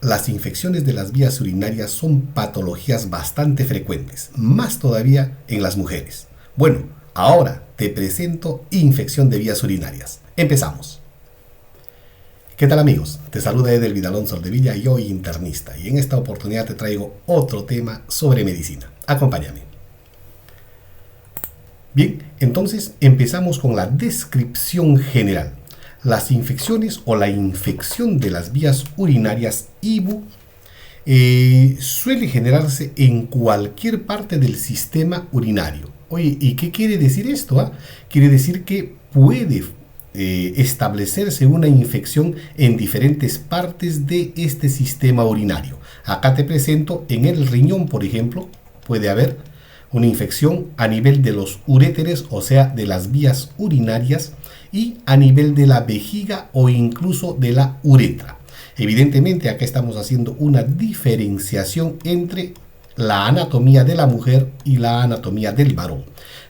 Las infecciones de las vías urinarias son patologías bastante frecuentes, más todavía en las mujeres. Bueno, ahora te presento infección de vías urinarias. Empezamos. ¿Qué tal amigos? Te saluda Eder Vidalón Soldevilla y hoy internista, y en esta oportunidad te traigo otro tema sobre medicina. Acompáñame. Bien, entonces empezamos con la descripción general. Las infecciones o la infección de las vías urinarias IBU suele generarse en cualquier parte del sistema urinario. Oye, ¿y qué quiere decir esto? Quiere decir que puede establecerse una infección en diferentes partes de este sistema urinario. Acá te presento en el riñón, por ejemplo, puede haber una infección a nivel de los uréteres, o sea, de las vías urinarias, y a nivel de la vejiga o incluso de la uretra. Evidentemente, acá estamos haciendo una diferenciación entre la anatomía de la mujer y la anatomía del varón.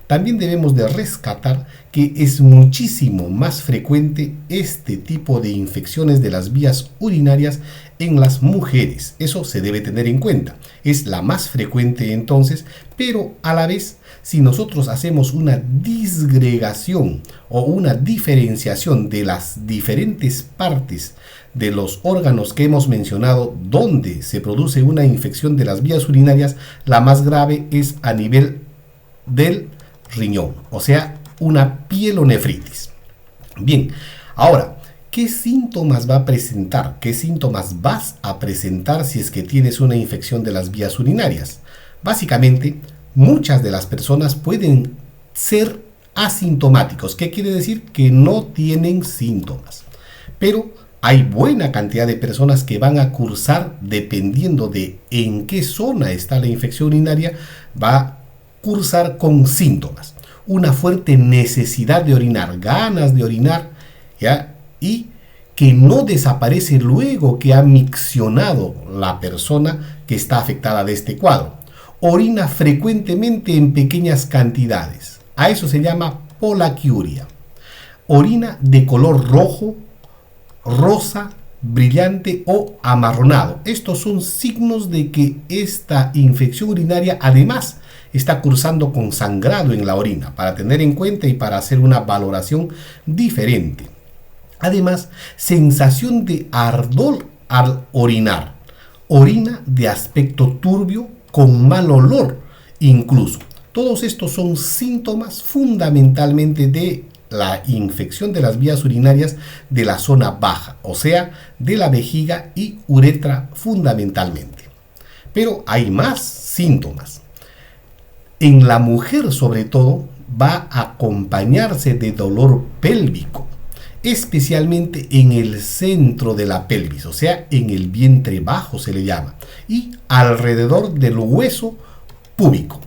También debemos de rescatar que es muchísimo más frecuente este tipo de infecciones de las vías urinarias en las mujeres. Eso se debe tener en cuenta. Es la más frecuente entonces, pero a la vez, si nosotros hacemos una disgregación o una diferenciación de las diferentes partes de los órganos que hemos mencionado donde se produce una infección de las vías urinarias, la más grave es a nivel del riñón, o sea, una pielonefritis. Bien, ahora, ¿qué síntomas va a presentar? ¿Qué síntomas vas a presentar si es que tienes una infección de las vías urinarias? Básicamente, muchas de las personas pueden ser asintomáticos. ¿Qué quiere decir? Que no tienen síntomas. Pero hay buena cantidad de personas que van a cursar, dependiendo de en qué zona está la infección urinaria, va a cursar con síntomas. Una fuerte necesidad de orinar, ganas de orinar, ¿ya? Y que no desaparece luego que ha miccionado la persona que está afectada de este cuadro. Orina frecuentemente en pequeñas cantidades. A eso se llama polaquiuria. Orina de color rojo, rosa, brillante o amarronado. Estos son signos de que esta infección urinaria además está cursando con sangrado en la orina, para tener en cuenta y para hacer una valoración diferente. Además, sensación de ardor al orinar, orina de aspecto turbio con mal olor incluso. Todos estos son síntomas fundamentalmente de la infección de las vías urinarias de la zona baja, o sea, de la vejiga y uretra fundamentalmente. Pero hay más síntomas. En la mujer, sobre todo, va a acompañarse de dolor pélvico, especialmente en el centro de la pelvis, o sea, en el vientre bajo se le llama, y alrededor del hueso púbico.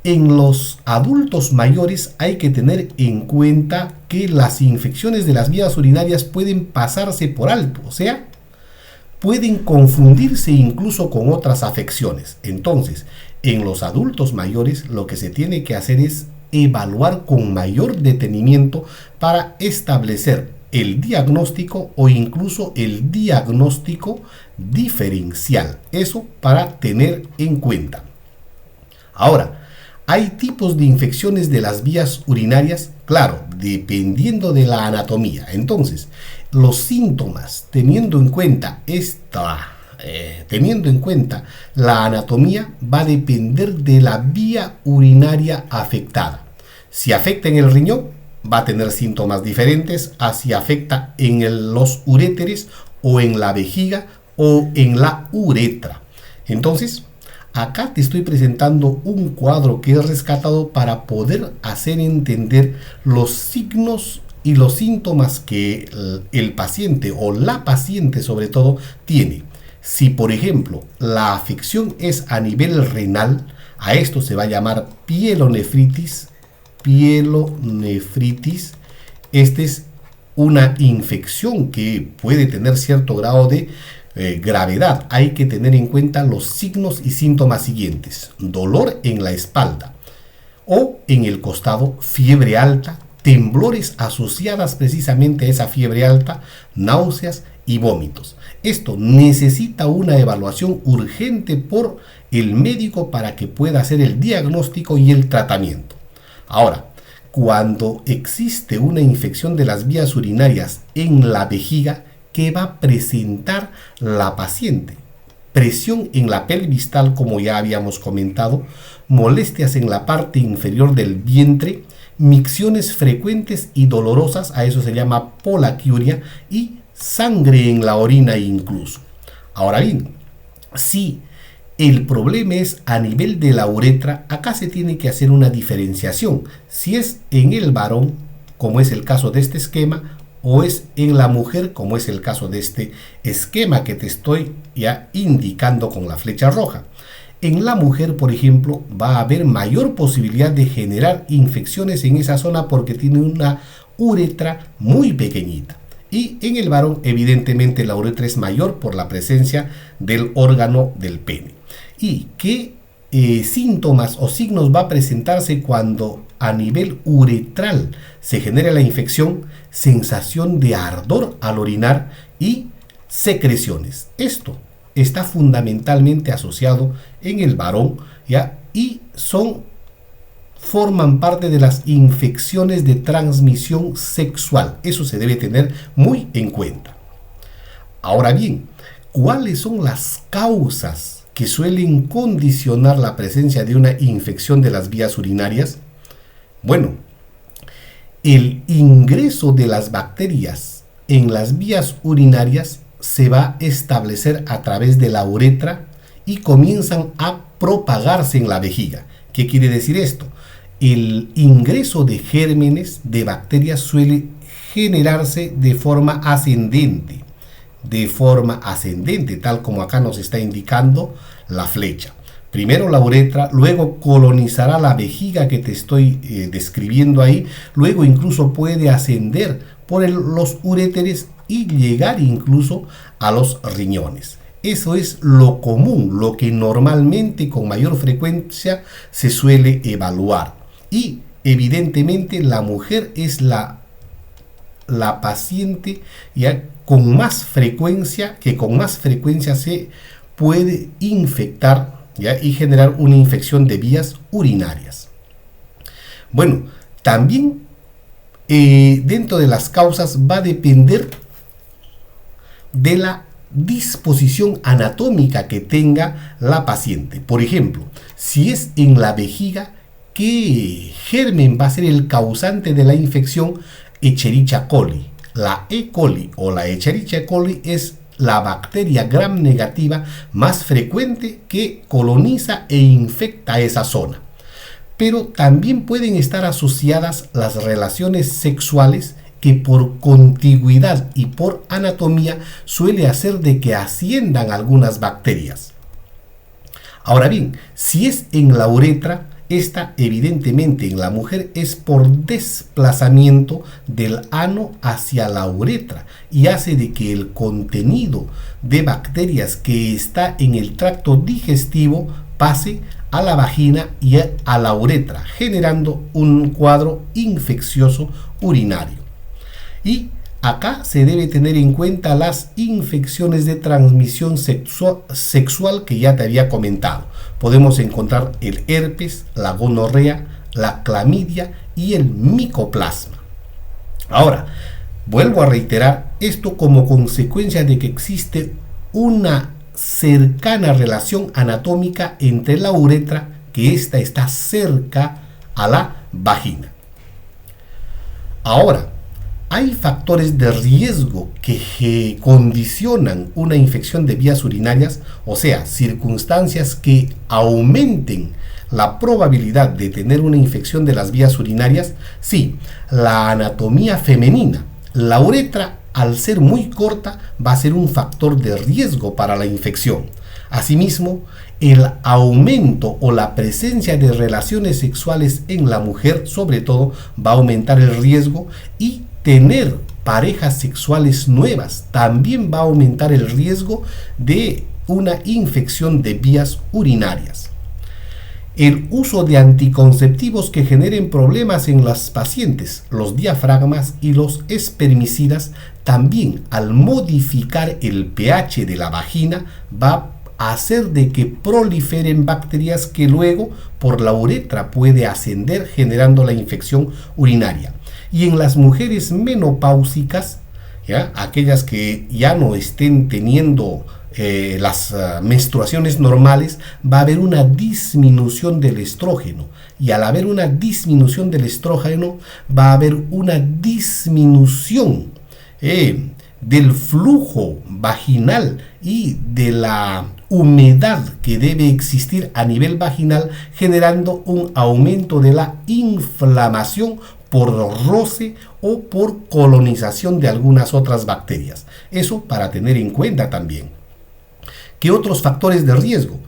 En los adultos mayores hay que tener en cuenta que las infecciones de las vías urinarias pueden pasarse por alto, o sea, pueden confundirse incluso con otras afecciones. Entonces, en los adultos mayores lo que se tiene que hacer es evaluar con mayor detenimiento para establecer el diagnóstico o incluso el diagnóstico diferencial. Eso para tener en cuenta. Ahora, hay tipos de infecciones de las vías urinarias, claro, dependiendo de la anatomía. Entonces, los síntomas, teniendo en cuenta la anatomía, va a depender de la vía urinaria afectada. Si afecta en el riñón, va a tener síntomas diferentes a si afecta en los uréteres o en la vejiga o en la uretra. Entonces, acá te estoy presentando un cuadro que he rescatado para poder hacer entender los signos y los síntomas que el paciente o la paciente sobre todo tiene. Si por ejemplo la afección es a nivel renal, a esto se va a llamar pielonefritis. Esta es una infección que puede tener cierto grado de gravedad. Hay que tener en cuenta los signos y síntomas siguientes: dolor en la espalda o en el costado, fiebre alta, temblores asociadas precisamente a esa fiebre alta, náuseas y vómitos. Esto necesita una evaluación urgente por el médico para que pueda hacer el diagnóstico y el tratamiento. Ahora, cuando existe una infección de las vías urinarias en la vejiga, ¿qué va a presentar la paciente? Presión en la pelvis, tal como ya habíamos comentado, molestias en la parte inferior del vientre, micciones frecuentes y dolorosas, a eso se llama polaquiuria, y sangre en la orina incluso. Ahora bien, si el problema es a nivel de la uretra, acá se tiene que hacer una diferenciación. Si es en el varón, como es el caso de este esquema, o es en la mujer, como es el caso de este esquema que te estoy ya indicando con la flecha roja. En la mujer, por ejemplo, va a haber mayor posibilidad de generar infecciones en esa zona porque tiene una uretra muy pequeñita. Y en el varón, evidentemente, la uretra es mayor por la presencia del órgano del pene. ¿Y qué síntomas o signos va a presentarse cuando a nivel uretral se genera la infección? Sensación de ardor al orinar y secreciones. Esto está fundamentalmente asociado en el varón, ¿ya? Y forman parte de las infecciones de transmisión sexual. Eso se debe tener muy en cuenta. Ahora bien, ¿cuáles son las causas que suelen condicionar la presencia de una infección de las vías urinarias? Bueno, el ingreso de las bacterias en las vías urinarias se va a establecer a través de la uretra y comienzan a propagarse en la vejiga. ¿Qué quiere decir esto? El ingreso de gérmenes, de bacterias, suele generarse de forma ascendente, tal como acá nos está indicando la flecha. Primero la uretra, luego colonizará la vejiga que te estoy describiendo ahí, luego incluso puede ascender por los uréteres y llegar incluso a los riñones. Eso es lo común, lo que normalmente con mayor frecuencia se suele evaluar. Y evidentemente la mujer es la paciente ya con más frecuencia se puede infectar, ¿ya? Y generar una infección de vías urinarias. Bueno, también dentro de las causas va a depender de la disposición anatómica que tenga la paciente. Por ejemplo, si es en la vejiga, ¿qué germen va a ser el causante de la infección? Escherichia coli. La E. coli o la Escherichia coli es la bacteria gram negativa más frecuente que coloniza e infecta esa zona. Pero también pueden estar asociadas las relaciones sexuales, que por contigüidad y por anatomía suele hacer de que asciendan algunas bacterias. Ahora bien, si es en la uretra, esta evidentemente en la mujer es por desplazamiento del ano hacia la uretra y hace de que el contenido de bacterias que está en el tracto digestivo pase a la vagina y a la uretra, generando un cuadro infeccioso urinario. Y acá se debe tener en cuenta las infecciones de transmisión sexual que ya te había comentado. Podemos encontrar el herpes, la gonorrea, la clamidia y el micoplasma. Ahora, vuelvo a reiterar esto como consecuencia de que existe una cercana relación anatómica entre la uretra, que ésta está cerca a la vagina. Ahora, hay factores de riesgo que condicionan una infección de vías urinarias, o sea, circunstancias que aumenten la probabilidad de tener una infección de las vías urinarias. Sí, la anatomía femenina. La uretra, al ser muy corta, va a ser un factor de riesgo para la infección. Asimismo, el aumento o la presencia de relaciones sexuales en la mujer, sobre todo, va a aumentar el riesgo, y tener parejas sexuales nuevas también va a aumentar el riesgo de una infección de vías urinarias. El uso de anticonceptivos que generen problemas en las pacientes, los diafragmas y los espermicidas, también al modificar el pH de la vagina va a hacer de que proliferen bacterias que luego por la uretra puede ascender generando la infección urinaria. Y en las mujeres menopáusicas, ¿ya?, aquellas que ya no estén teniendo las menstruaciones normales, va a haber una disminución del estrógeno, y al haber una disminución del estrógeno va a haber una disminución del flujo vaginal y de la humedad que debe existir a nivel vaginal, generando un aumento de la inflamación por roce o por colonización de algunas otras bacterias. Eso para tener en cuenta también. ¿Qué otros factores de riesgo?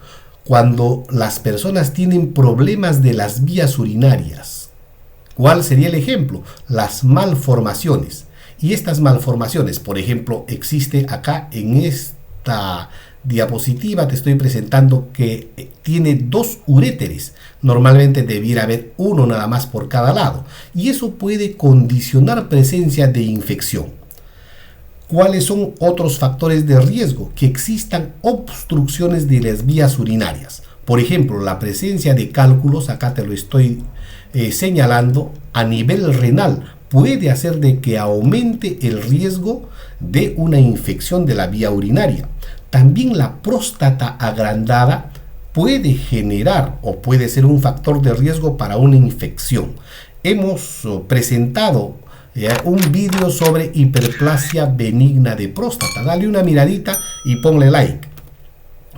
Cuando las personas tienen problemas de las vías urinarias. ¿Cuál sería el ejemplo? Las malformaciones. Y estas malformaciones, por ejemplo, existe acá en esta diapositiva, te estoy presentando que tiene 2 uréteres. Normalmente debiera haber uno nada más por cada lado. Y eso puede condicionar presencia de infección. ¿Cuáles son otros factores de riesgo? Que existan obstrucciones de las vías urinarias. Por ejemplo, la presencia de cálculos, acá te lo estoy señalando, a nivel renal puede hacer de que aumente el riesgo de una infección de la vía urinaria. También la próstata agrandada puede generar o puede ser un factor de riesgo para una infección. Hemos presentado un vídeo sobre hiperplasia benigna de próstata. Dale una miradita y ponle like.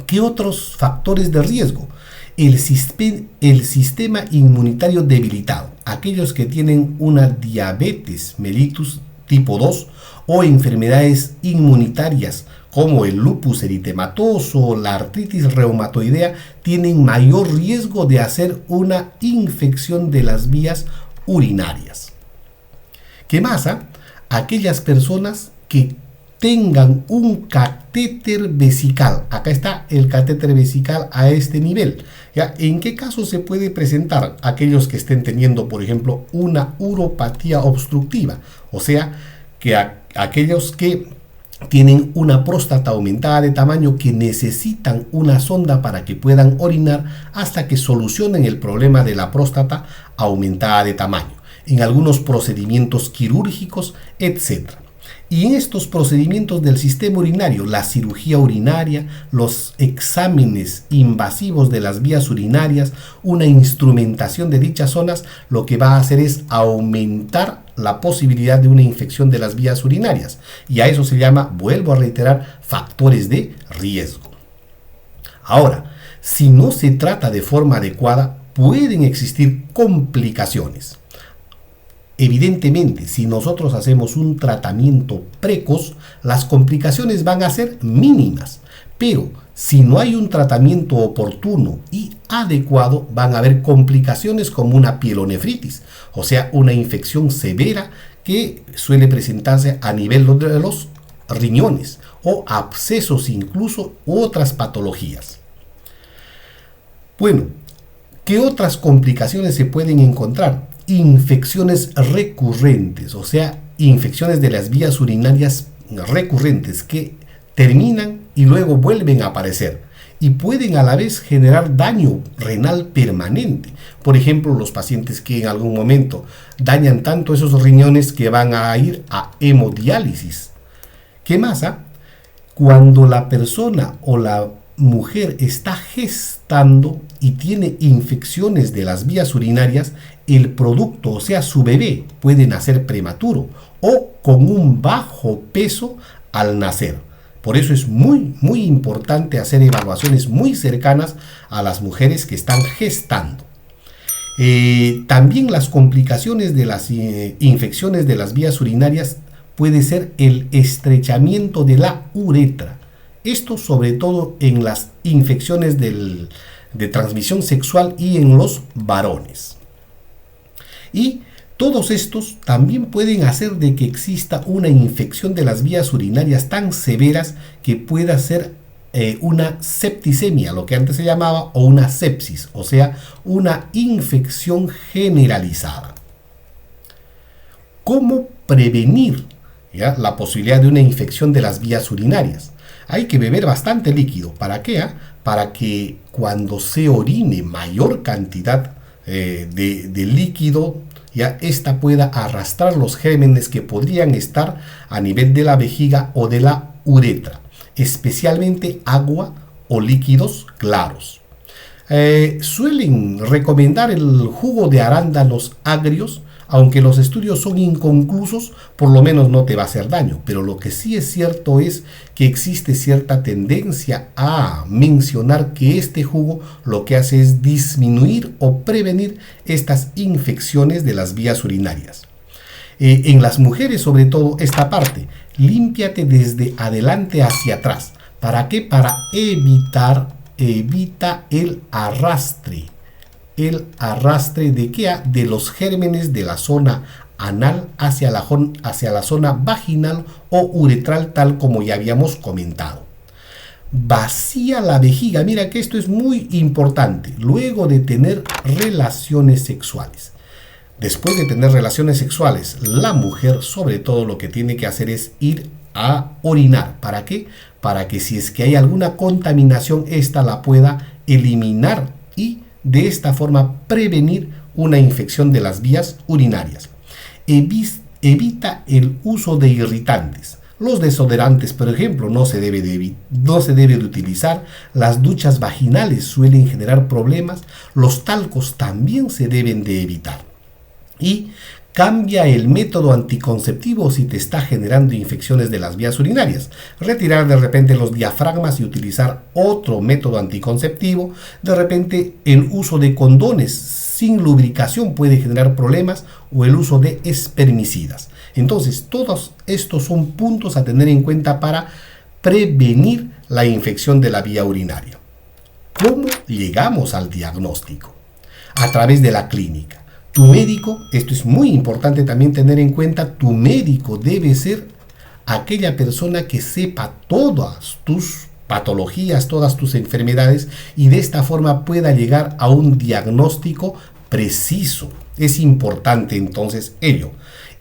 ¿Qué otros factores de riesgo? El sistema inmunitario debilitado. Aquellos que tienen una diabetes mellitus tipo 2 o enfermedades inmunitarias como el lupus eritematoso o la artritis reumatoidea tienen mayor riesgo de hacer una infección de las vías urinarias. ¿Qué más? Aquellas personas que tengan un catéter vesical. Acá está el catéter vesical a este nivel. ¿Ya? ¿En qué caso se puede presentar? Aquellos que estén teniendo, por ejemplo, una uropatía obstructiva. O sea, que aquellos que tienen una próstata aumentada de tamaño, que necesitan una sonda para que puedan orinar hasta que solucionen el problema de la próstata aumentada de tamaño, en algunos procedimientos quirúrgicos, etc. Y en estos procedimientos del sistema urinario, la cirugía urinaria, los exámenes invasivos de las vías urinarias, una instrumentación de dichas zonas, lo que va a hacer es aumentar la posibilidad de una infección de las vías urinarias. Y a eso se llama, vuelvo a reiterar, factores de riesgo. Ahora, si no se trata de forma adecuada, pueden existir complicaciones. Evidentemente, si nosotros hacemos un tratamiento precoz, las complicaciones van a ser mínimas, pero si no hay un tratamiento oportuno y adecuado, van a haber complicaciones como una pielonefritis, o sea, una infección severa que suele presentarse a nivel de los riñones, o abscesos incluso, u otras patologías. Bueno, ¿qué otras complicaciones se pueden encontrar? Infecciones recurrentes, o sea, infecciones de las vías urinarias recurrentes que terminan y luego vuelven a aparecer y pueden a la vez generar daño renal permanente. Por ejemplo, los pacientes que en algún momento dañan tanto esos riñones que van a ir a hemodiálisis. ¿Qué más? Cuando la persona o la mujer está gestando y tiene infecciones de las vías urinarias, el producto, o sea, su bebé, puede nacer prematuro o con un bajo peso al nacer. Por eso es muy importante hacer evaluaciones muy cercanas a las mujeres que están gestando. También las complicaciones de las infecciones de las vías urinarias puede ser el estrechamiento de la uretra. Esto sobre todo en las infecciones de transmisión sexual y en los varones. Y todos estos también pueden hacer de que exista una infección de las vías urinarias tan severas que pueda ser una septicemia, lo que antes se llamaba, o una sepsis, o sea, una infección generalizada. ¿Cómo prevenir la posibilidad de una infección de las vías urinarias? Hay que beber bastante líquido. ¿Para qué? Para que cuando se orine mayor cantidad de líquido, esta pueda arrastrar los gérmenes que podrían estar a nivel de la vejiga o de la uretra, especialmente agua o líquidos claros. Suelen recomendar el jugo de arándanos agrios, aunque los estudios son inconclusos, por lo menos no te va a hacer daño. Pero lo que sí es cierto es que existe cierta tendencia a mencionar que este jugo lo que hace es disminuir o prevenir estas infecciones de las vías urinarias. En las mujeres, sobre todo, esta parte, límpiate desde adelante hacia atrás. ¿Para qué? Para evita el arrastre. ¿El arrastre de qué? De los gérmenes de la zona anal hacia la zona vaginal o uretral, tal como ya habíamos comentado. Vacía la vejiga. Mira que esto es muy importante. Luego de tener relaciones sexuales. Después de tener relaciones sexuales, la mujer sobre todo lo que tiene que hacer es ir a orinar. ¿Para qué? Para que si es que hay alguna contaminación, esta la pueda eliminar y de esta forma prevenir una infección de las vías urinarias. Evita el uso de irritantes. Los desodorantes, por ejemplo, no se debe de utilizar. Las duchas vaginales suelen generar problemas. Los talcos también se deben de evitar. Y cambia el método anticonceptivo si te está generando infecciones de las vías urinarias. Retirar de repente los diafragmas y utilizar otro método anticonceptivo. De repente el uso de condones sin lubricación puede generar problemas, o el uso de espermicidas. Entonces todos estos son puntos a tener en cuenta para prevenir la infección de la vía urinaria. ¿Cómo llegamos al diagnóstico? A través de la clínica. Tu médico, esto es muy importante también tener en cuenta, tu médico debe ser aquella persona que sepa todas tus patologías, todas tus enfermedades, y de esta forma pueda llegar a un diagnóstico preciso. Es importante entonces ello.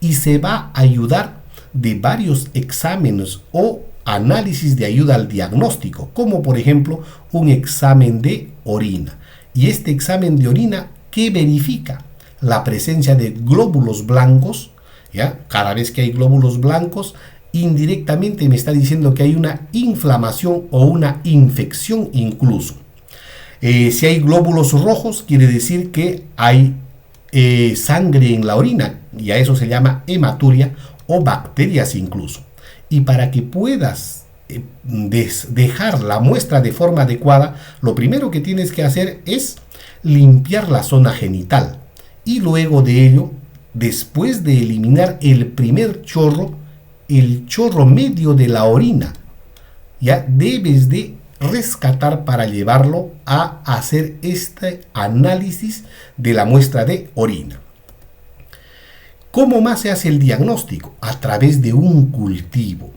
Y se va a ayudar de varios exámenes o análisis de ayuda al diagnóstico, como por ejemplo un examen de orina. Y este examen de orina, ¿qué verifica? La presencia de glóbulos blancos. Cada vez que hay glóbulos blancos, indirectamente me está diciendo que hay una inflamación o una infección incluso. Si hay glóbulos rojos, quiere decir que hay sangre en la orina, y a eso se llama hematuria o bacterias incluso. Y para que puedas dejar la muestra de forma adecuada, lo primero que tienes que hacer es limpiar la zona genital. Y luego de ello, después de eliminar el primer chorro, el chorro medio de la orina, ya debes de rescatar para llevarlo a hacer este análisis de la muestra de orina. ¿Cómo más se hace el diagnóstico? A través de un cultivo.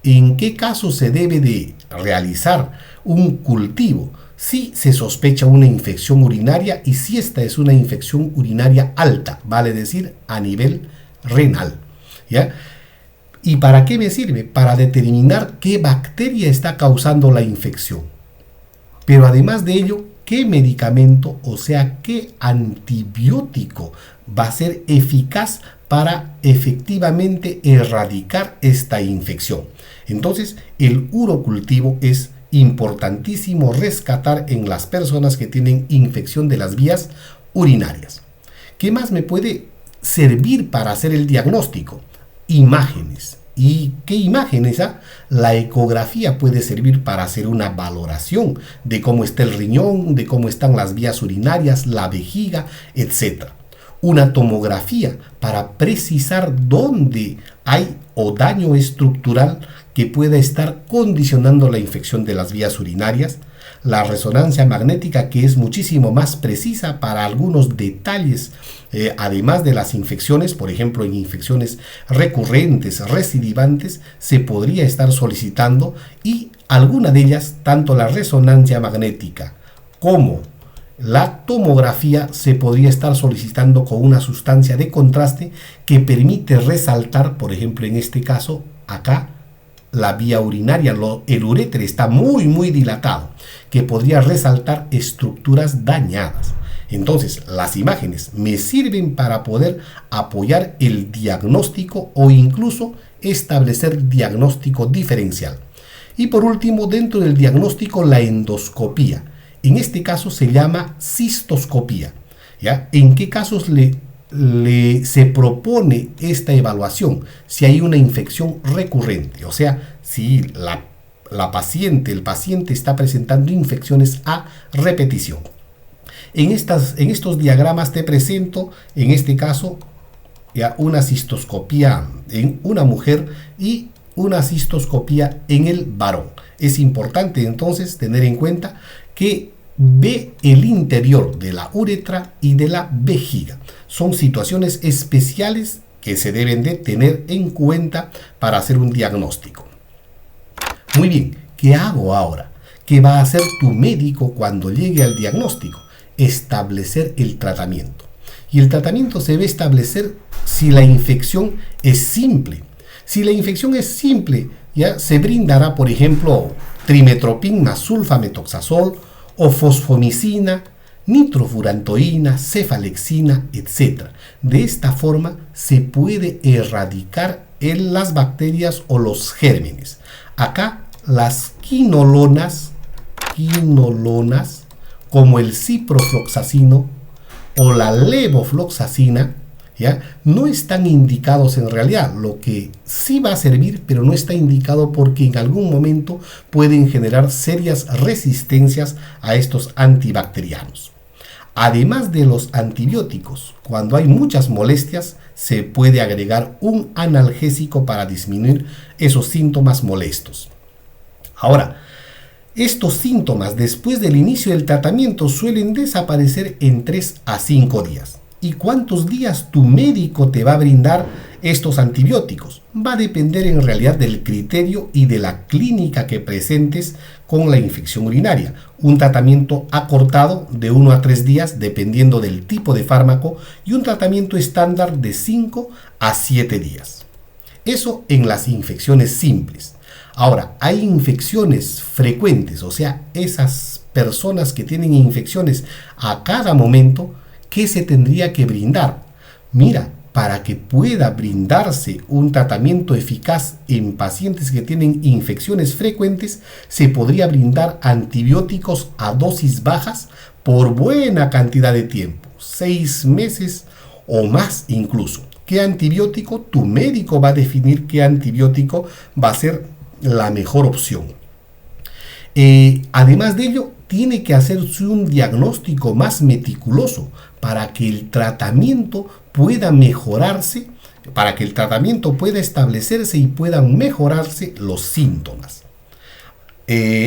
¿En qué caso se debe de realizar un cultivo? Si se sospecha una infección urinaria y si esta es una infección urinaria alta, vale decir a nivel renal. ¿Ya? ¿Y para qué me sirve? Para determinar qué bacteria está causando la infección. Pero además de ello, qué medicamento, o sea, qué antibiótico va a ser eficaz para efectivamente erradicar esta infección. Entonces, el urocultivo es importantísimo rescatar en las personas que tienen infección de las vías urinarias. ¿Qué más me puede servir para hacer el diagnóstico? Imágenes. ¿Y qué imágenes? La ecografía puede servir para hacer una valoración de cómo está el riñón, de cómo están las vías urinarias, la vejiga, etc. Una tomografía para precisar dónde hay o daño estructural que pueda estar condicionando la infección de las vías urinarias, la resonancia magnética, que es muchísimo más precisa para algunos detalles, además de las infecciones, por ejemplo, en infecciones recurrentes, recidivantes, se podría estar solicitando, y alguna de ellas, tanto la resonancia magnética como la tomografía, se podría estar solicitando con una sustancia de contraste que permite resaltar, por ejemplo, en este caso, acá, la vía urinaria, el uréter está muy dilatado, que podría resaltar estructuras dañadas. Entonces, las imágenes me sirven para poder apoyar el diagnóstico o incluso establecer diagnóstico diferencial. Y por último, dentro del diagnóstico, la endoscopía. En este caso se llama cistoscopía, ¿ya? ¿En qué casos se propone esta evaluación? Si hay una infección recurrente, o sea, si el paciente está presentando infecciones a repetición. En estos diagramas te presento, en este caso, ya una cistoscopía en una mujer y una cistoscopía en el varón. Es importante entonces tener en cuenta que ve el interior de la uretra y de la vejiga. Son situaciones especiales que se deben de tener en cuenta para hacer un diagnóstico. Muy bien, ¿qué hago ahora? ¿Qué va a hacer tu médico cuando llegue al diagnóstico? Establecer el tratamiento. Y el tratamiento se debe establecer si la infección es simple. Si la infección es simple, ya se brindará, por ejemplo, trimetoprim más sulfametoxazol o fosfomicina, nitrofurantoína, cefalexina, etc. De esta forma se puede erradicar las bacterias o los gérmenes. Acá las quinolonas como el ciprofloxacino o la levofloxacina, ¿ya? No están indicados en realidad. Lo que sí va a servir, pero no está indicado porque en algún momento pueden generar serias resistencias a estos antibacterianos. Además de los antibióticos, cuando hay muchas molestias, se puede agregar un analgésico para disminuir esos síntomas molestos. Ahora, estos síntomas después del inicio del tratamiento suelen desaparecer en 3 a 5 días. ¿Y cuántos días tu médico te va a brindar estos antibióticos? Va a depender en realidad del criterio y de la clínica que presentes con la infección urinaria. Un tratamiento acortado de 1 a 3 días dependiendo del tipo de fármaco y un tratamiento estándar de 5 a 7 días. Eso en las infecciones simples. Ahora, hay infecciones frecuentes, o sea, esas personas que tienen infecciones a cada momento, ¿qué se tendría que brindar? Mira, para que pueda brindarse un tratamiento eficaz en pacientes que tienen infecciones frecuentes, se podría brindar antibióticos a dosis bajas por buena cantidad de tiempo, 6 meses o más incluso. ¿Qué antibiótico? Tu médico va a definir qué antibiótico va a ser la mejor opción. Además de ello, tiene que hacerse un diagnóstico más meticuloso para que el tratamiento pueda mejorarse, para que el tratamiento pueda establecerse y puedan mejorarse los síntomas.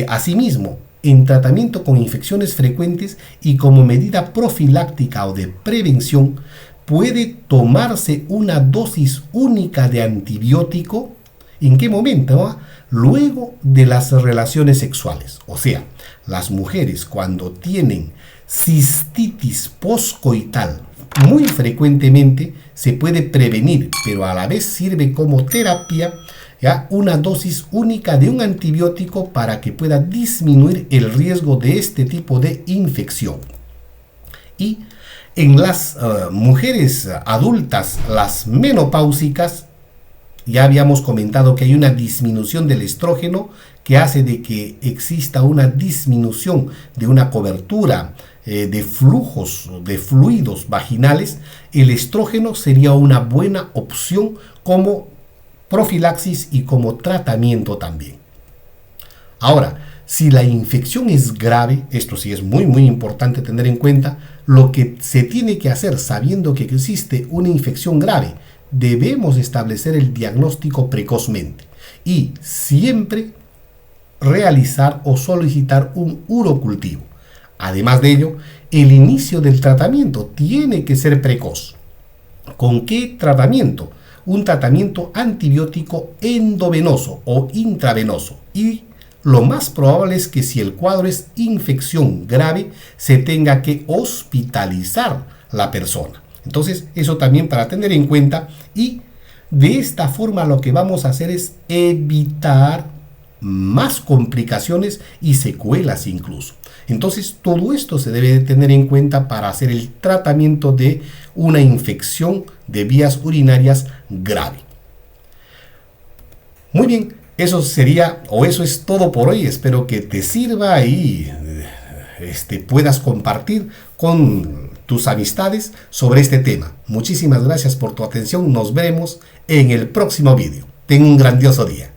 Asimismo, en tratamiento con infecciones frecuentes y como medida profiláctica o de prevención, puede tomarse una dosis única de antibiótico. ¿En qué momento? Luego de las relaciones sexuales. O sea, las mujeres cuando tienen cistitis poscoital muy frecuentemente se puede prevenir, pero a la vez sirve como terapia, ¿ya? Una dosis única de un antibiótico para que pueda disminuir el riesgo de este tipo de infección. Y en las mujeres adultas, las menopáusicas, ya habíamos comentado que hay una disminución del estrógeno que hace de que exista una disminución de una cobertura de flujos, de fluidos vaginales. El estrógeno sería una buena opción como profilaxis y como tratamiento también. Ahora, si la infección es grave, esto sí es muy importante tener en cuenta, lo que se tiene que hacer sabiendo que existe una infección grave, debemos establecer el diagnóstico precozmente. y siempre realizar o solicitar un urocultivo. Además de ello, el inicio del tratamiento tiene que ser precoz. ¿Con qué tratamiento? Un tratamiento antibiótico endovenoso o intravenoso, y lo más probable es que si el cuadro es infección grave, se tenga que hospitalizar la persona. Entonces, eso también para tener en cuenta, y de esta forma lo que vamos a hacer es evitar más complicaciones y secuelas incluso. Entonces, todo esto se debe de tener en cuenta para hacer el tratamiento de una infección de vías urinarias grave. Muy bien, eso sería, o eso es todo por hoy. Espero que te sirva y puedas compartir con tus amistades sobre este tema. Muchísimas gracias por tu atención. Nos vemos en el próximo vídeo. Ten un grandioso día.